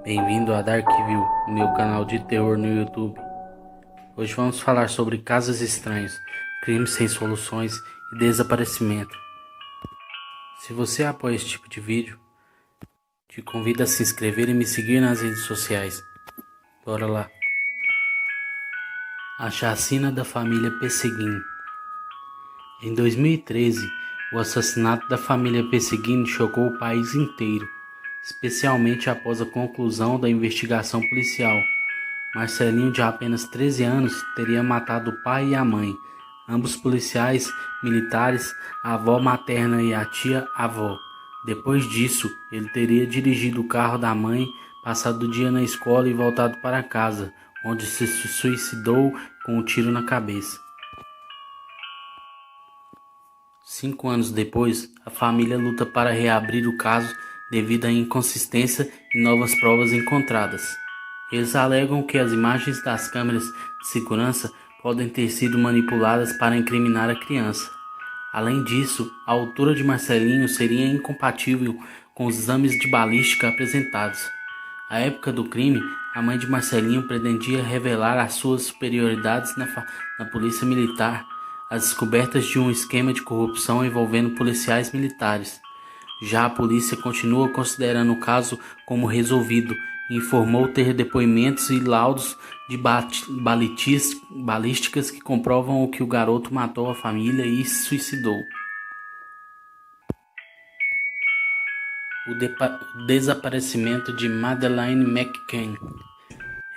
Bem-vindo a Darkview, o meu canal de terror no YouTube. Hoje vamos falar sobre casos estranhos, crimes sem soluções e desaparecimento. Se você apoia esse tipo de vídeo, te convido a se inscrever e me seguir nas redes sociais. Bora lá. A chacina da família Pesseguin. Em 2013, o assassinato da família Pesseguin chocou o país inteiro, especialmente após a conclusão da investigação policial. Marcelinho, de apenas 13 anos, teria matado o pai e a mãe, ambos policiais militares, a avó materna e a tia-avó. Depois disso, ele teria dirigido o carro da mãe, passado o dia na escola e voltado para casa, onde se suicidou com um tiro na cabeça. 5 anos depois, a família luta para reabrir o caso devido à inconsistência e novas provas encontradas. Eles alegam que as imagens das câmeras de segurança podem ter sido manipuladas para incriminar a criança. Além disso, a altura de Marcelinho seria incompatível com os exames de balística apresentados. À época do crime, a mãe de Marcelinho pretendia revelar as suas superioridades na polícia militar, as descobertas de um esquema de corrupção envolvendo policiais militares. Já a polícia continua considerando o caso como resolvido e informou ter depoimentos e laudos de balísticas que comprovam que o garoto matou a família e se suicidou. O desaparecimento de Madeleine McCann.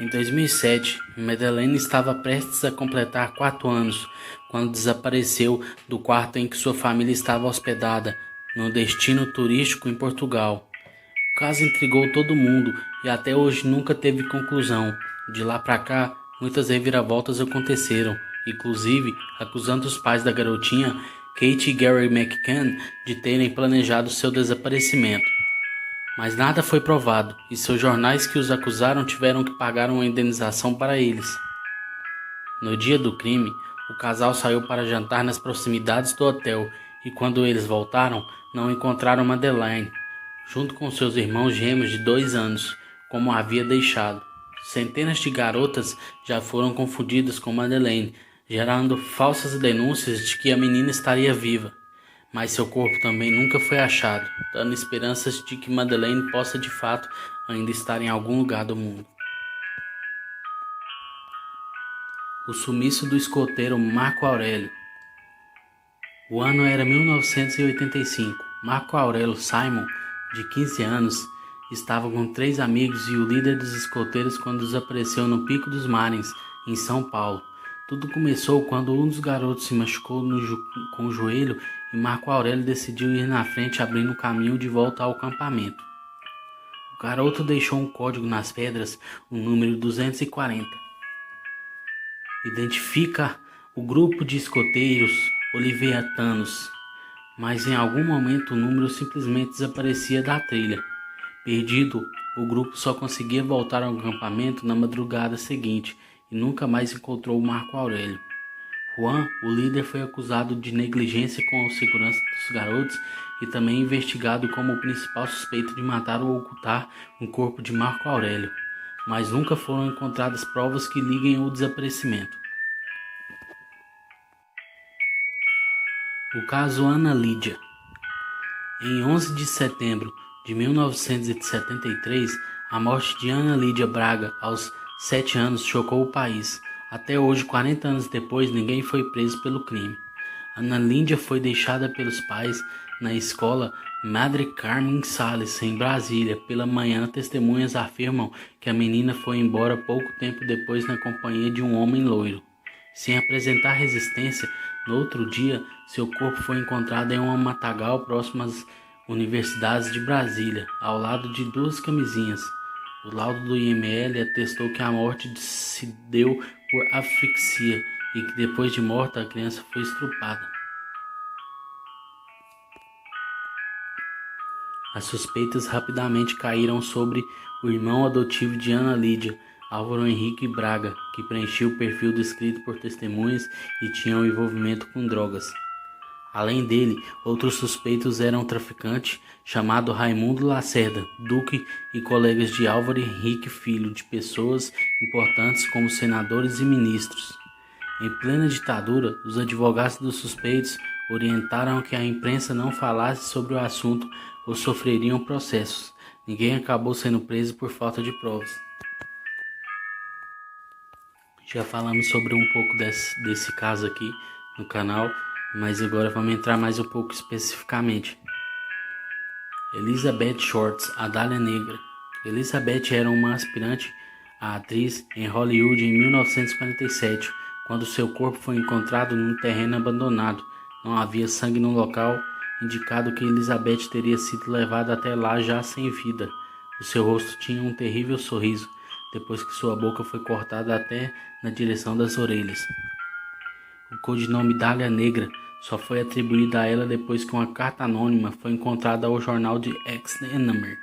Em 2007, Madeleine estava prestes a completar 4 anos quando desapareceu do quarto em que sua família estava hospedada, no destino turístico em Portugal. O caso intrigou todo mundo e até hoje nunca teve conclusão. De lá para cá, muitas reviravoltas aconteceram, inclusive acusando os pais da garotinha, Kate e Gary McCann, de terem planejado seu desaparecimento. Mas nada foi provado, e seus jornais que os acusaram tiveram que pagar uma indenização para eles. No dia do crime, o casal saiu para jantar nas proximidades do hotel, e quando eles voltaram, não encontraram Madeleine, junto com seus irmãos gêmeos de 2 anos, como havia deixado. Centenas de garotas já foram confundidas com Madeleine, gerando falsas denúncias de que a menina estaria viva. Mas seu corpo também nunca foi achado, dando esperanças de que Madeleine possa de fato ainda estar em algum lugar do mundo. O sumiço do escoteiro Marco Aurélio. O ano era 1985. Marco Aurélio Simon, de 15 anos, estava com 3 amigos e o líder dos escoteiros quando desapareceu no Pico dos Marins, em São Paulo. Tudo começou quando um dos garotos se machucou com o joelho e Marco Aurélio decidiu ir na frente, abrindo o caminho de volta ao acampamento. O garoto deixou um código nas pedras, o número 240. Identifica o grupo de escoteiros Oliveetanos, mas em algum momento o número simplesmente desaparecia da trilha. Perdido, o grupo só conseguia voltar ao acampamento na madrugada seguinte e nunca mais encontrou Marco Aurélio. Juan, o líder, foi acusado de negligência com a segurança dos garotos e também investigado como o principal suspeito de matar ou ocultar o corpo de Marco Aurélio, mas nunca foram encontradas provas que liguem o desaparecimento. O caso Ana Lídia. Em 11 de setembro de 1973, a morte de Ana Lídia Braga, aos 7 anos, chocou o país. Até hoje, 40 anos depois, ninguém foi preso pelo crime. Ana Lídia foi deixada pelos pais na escola Madre Carmen Sales, em Brasília. Pela manhã, testemunhas afirmam que a menina foi embora pouco tempo depois na companhia de um homem loiro. Sem apresentar resistência, no outro dia, seu corpo foi encontrado em um matagal próximo às universidades de Brasília, ao lado de 2 camisinhas. O laudo do IML atestou que a morte se deu por asfixia e que depois de morta a criança foi estrupada. As suspeitas rapidamente caíram sobre o irmão adotivo de Ana Lídia, Álvaro Henrique Braga, que preenchia o perfil descrito por testemunhas e tinha um envolvimento com drogas. Além dele, outros suspeitos eram um traficante chamado Raimundo Lacerda, duque e colegas de Álvaro Henrique Filho, de pessoas importantes como senadores e ministros. Em plena ditadura, os advogados dos suspeitos orientaram que a imprensa não falasse sobre o assunto ou sofreriam processos. Ninguém acabou sendo preso por falta de provas. Já falamos sobre um pouco desse caso aqui no canal, mas agora vamos entrar mais um pouco especificamente. Elizabeth Shorts, a Dália Negra. Elizabeth era uma aspirante à atriz em Hollywood em 1947, quando seu corpo foi encontrado num terreno abandonado. Não havia sangue no local, indicado que Elizabeth teria sido levada até lá já sem vida. O seu rosto tinha um terrível sorriso, depois que sua boca foi cortada até na direção das orelhas. O codinome Dália Negra só foi atribuído a ela depois que uma carta anônima foi encontrada ao jornal The Examiner.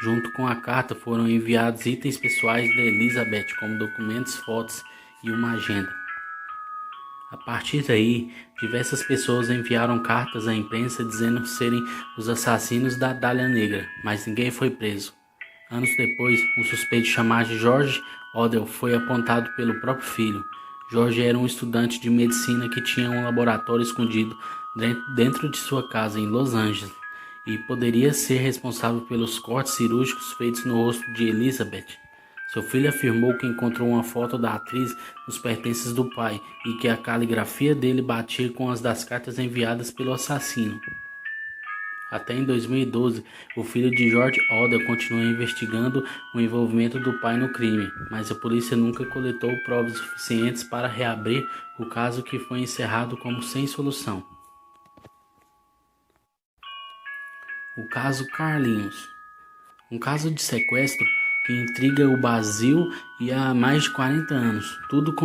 Junto com a carta foram enviados itens pessoais de Elizabeth, como documentos, fotos e uma agenda. A partir daí, diversas pessoas enviaram cartas à imprensa dizendo serem os assassinos da Dália Negra, mas ninguém foi preso. Anos depois, um suspeito chamado George Odell foi apontado pelo próprio filho. George era um estudante de medicina que tinha um laboratório escondido dentro de sua casa em Los Angeles e poderia ser responsável pelos cortes cirúrgicos feitos no rosto de Elizabeth. Seu filho afirmou que encontrou uma foto da atriz nos pertences do pai e que a caligrafia dele batia com as das cartas enviadas pelo assassino. Até em 2012, o filho de George Odell continuou investigando o envolvimento do pai no crime, mas a polícia nunca coletou provas suficientes para reabrir o caso, que foi encerrado como sem solução. O caso Carlinhos. Um caso de sequestro que intriga o Brasil e há mais de 40 anos. Tudo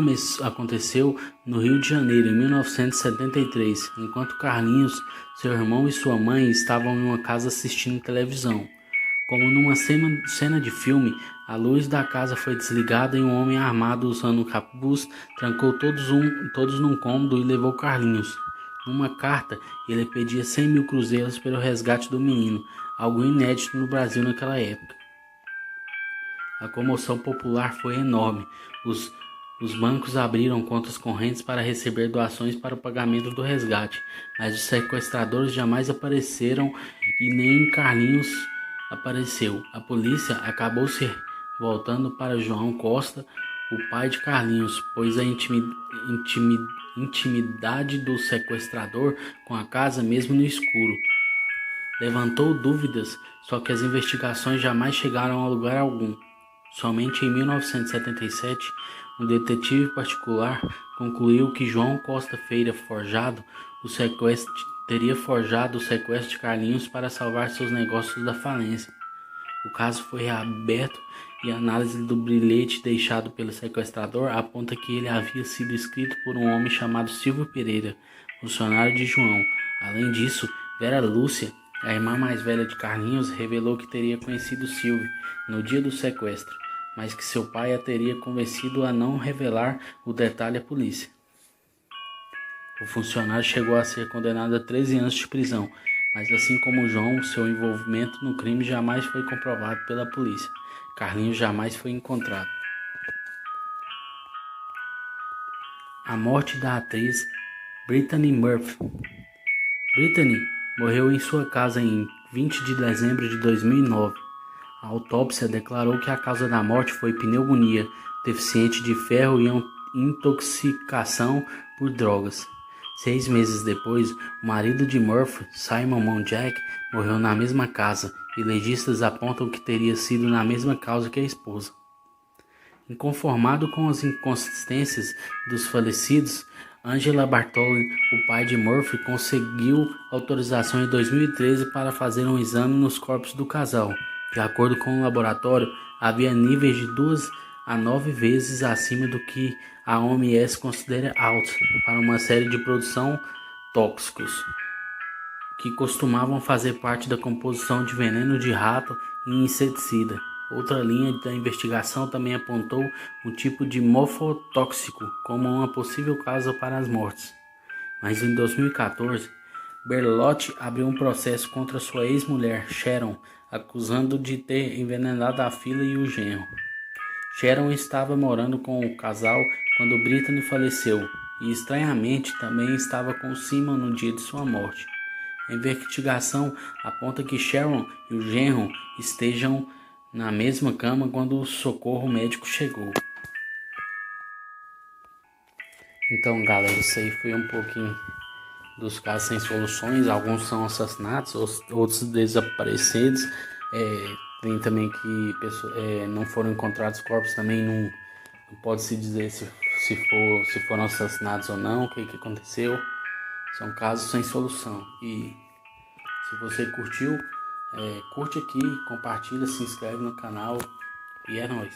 aconteceu no Rio de Janeiro, em 1973, enquanto Carlinhos, seu irmão e sua mãe estavam em uma casa assistindo televisão. Como numa cena de filme, a luz da casa foi desligada e um homem armado usando um capuz trancou todos num cômodo e levou Carlinhos. Numa carta, ele pedia 100 mil cruzeiros pelo resgate do menino, algo inédito no Brasil naquela época. A comoção popular foi enorme. Os bancos abriram contas correntes para receber doações para o pagamento do resgate, mas os sequestradores jamais apareceram e nem Carlinhos apareceu. A polícia acabou se voltando para João Costa, o pai de Carlinhos, pois a intimidade do sequestrador com a casa, mesmo no escuro, levantou dúvidas, só que as investigações jamais chegaram a lugar algum. Somente em 1977, um detetive particular concluiu que João Costa Feira teria forjado o sequestro de Carlinhos para salvar seus negócios da falência. O caso foi reaberto e a análise do bilhete deixado pelo sequestrador aponta que ele havia sido escrito por um homem chamado Silvio Pereira, funcionário de João. Além disso, Vera Lúcia, a irmã mais velha de Carlinhos, revelou que teria conhecido Silvio no dia do sequestro, mas que seu pai a teria convencido a não revelar o detalhe à polícia. O funcionário chegou a ser condenado a 13 anos de prisão, mas assim como João, seu envolvimento no crime jamais foi comprovado pela polícia. Carlinhos jamais foi encontrado. A morte da atriz Brittany Murphy. Brittany morreu em sua casa em 20 de dezembro de 2009. A autópsia declarou que a causa da morte foi pneumonia, deficiente de ferro e intoxicação por drogas. 6 meses depois, o marido de Murphy, Simon Monjack, morreu na mesma casa e legistas apontam que teria sido na mesma causa que a esposa. Inconformado com as inconsistências dos falecidos, Angela Bartoli, o pai de Murphy, conseguiu autorização em 2013 para fazer um exame nos corpos do casal. De acordo com o laboratório, havia níveis de 2 a 9 vezes acima do que a OMS considera alto para uma série de produção tóxicos, que costumavam fazer parte da composição de veneno de rato e inseticida. Outra linha da investigação também apontou um tipo de mofotóxico como uma possível causa para as mortes. Mas em 2014, Berlotti abriu um processo contra sua ex-mulher, Sharon, acusando de ter envenenado a filha e o genro. Sharon estava morando com o casal quando Brittany faleceu e, estranhamente, também estava com Simon no dia de sua morte. A investigação aponta que Sharon e o genro estejam na mesma cama quando o socorro médico chegou. Então, galera, isso aí foi um pouquinho dos casos sem soluções. Alguns são assassinatos, outros desaparecidos. Tem também que não foram encontrados corpos, também não pode se dizer se foram assassinados ou não, o que aconteceu. São casos sem solução. E se você curtiu, curte aqui, compartilha, se inscreve no canal e é nóis.